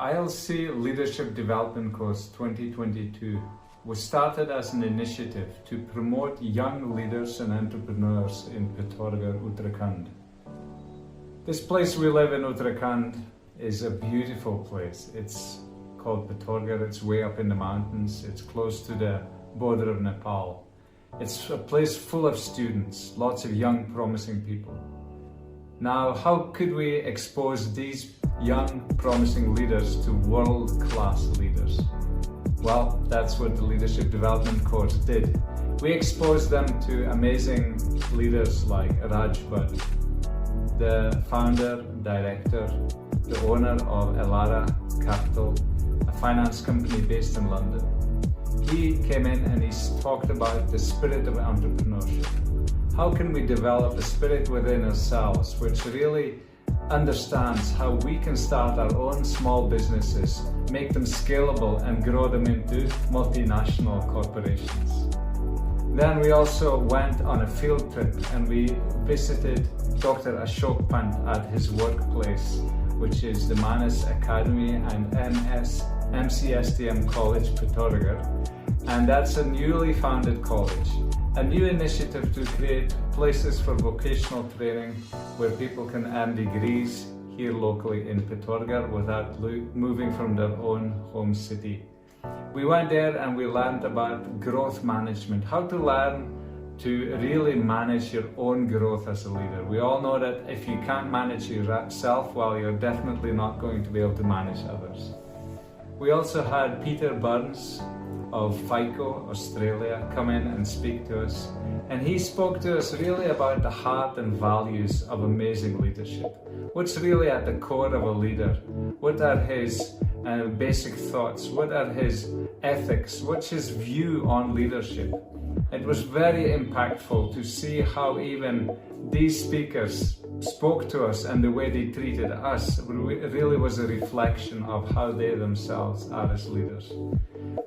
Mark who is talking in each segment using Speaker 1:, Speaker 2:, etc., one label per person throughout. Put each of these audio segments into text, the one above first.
Speaker 1: ILC Leadership Development Course 2022 was started as an initiative to promote young leaders and entrepreneurs in Pithoragarh, Uttarakhand. This place we live in, Uttarakhand, is a beautiful place. It's called Pithoragarh. It's way up in the mountains. It's close to the border of Nepal. It's a place full of students, lots of young, promising people. Now, how could we expose these young, promising leaders to world-class leaders? Well, that's what the Leadership Development Course did. We exposed them to amazing leaders like Raj Bhatt, the founder, director, the owner of Elara Capital, a finance company based in London. He came in and he's talked about the spirit of entrepreneurship. How can we develop a spirit within ourselves which really understands how we can start our own small businesses, make them scalable and grow them into multinational corporations. Then we also went on a field trip and we visited Dr. Ashok Pant at his workplace, which is the Manas Academy and MCSTM College Pithoragarh. And that's a newly founded college, a new initiative to create places for vocational training where people can earn degrees here locally in Pithoragarh without moving from their own home city. We went there and we learned about growth management, how to learn to really manage your own growth as a leader. We all know that if you can't manage yourself, well, you're definitely not going to be able to manage others. We also had Peter Burns of FICO Australia come in and speak to us, and he spoke to us really about the heart and values of amazing leadership. What's really at the core of a leader? What are his basic thoughts? What are his ethics? What's his view on leadership? It was very impactful to see how even these speakers spoke to us, and the way they treated us really was a reflection of how they themselves are as leaders.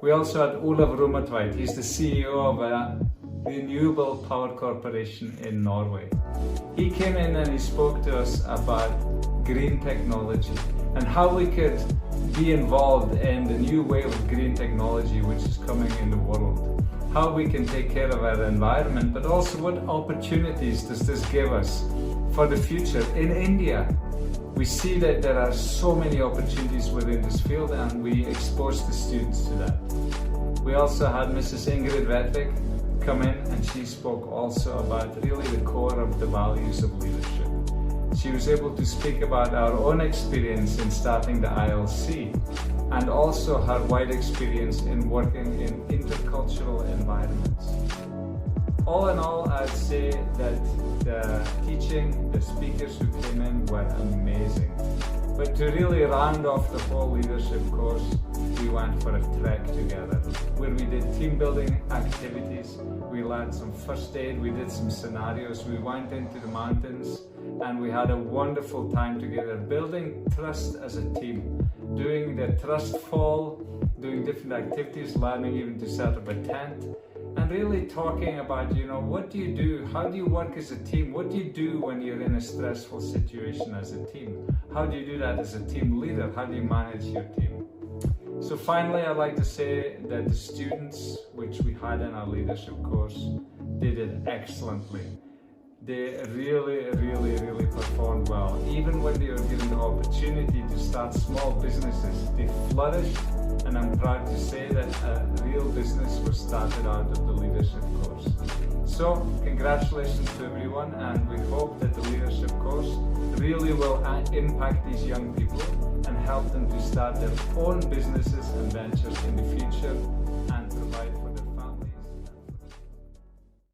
Speaker 1: We also had Olav Rommetveit. He's the CEO of a renewable power corporation in Norway. He came in and he spoke to us about green technology and how we could be involved in the new wave of green technology which is coming in the world. How we can take care of our environment, but also what opportunities does this give us for the future. In India, we see that there are so many opportunities within this field, and we expose the students to that. We also had Mrs. Ingrid come in, and she spoke also about really the core of the values of leadership. She was able to speak about our own experience in starting the ILC, and also her wide experience in working in intercultural environments. All in all, I'd say that the teaching, the speakers who came in were amazing. But to really round off the whole leadership course, we went for a trek together where we did team building activities, we learned some first aid, we did some scenarios, we went into the mountains, and we had a wonderful time together, building trust as a team, doing the trust fall, doing different activities, learning even to set up a tent, and really talking about, what do you do? How do you work as a team? What do you do when you're in a stressful situation as a team? How do you do that as a team leader? How do you manage your team? So finally, I'd like to say that the students, which we had in our leadership course, did it excellently. They really performed well. Even when they were given the opportunity to start small businesses, they flourished, and I'm proud to say that a real business was started out of the leadership course. So, congratulations to everyone, and we hope that the leadership course really will impact these young people and help them to start their own businesses and ventures in the future and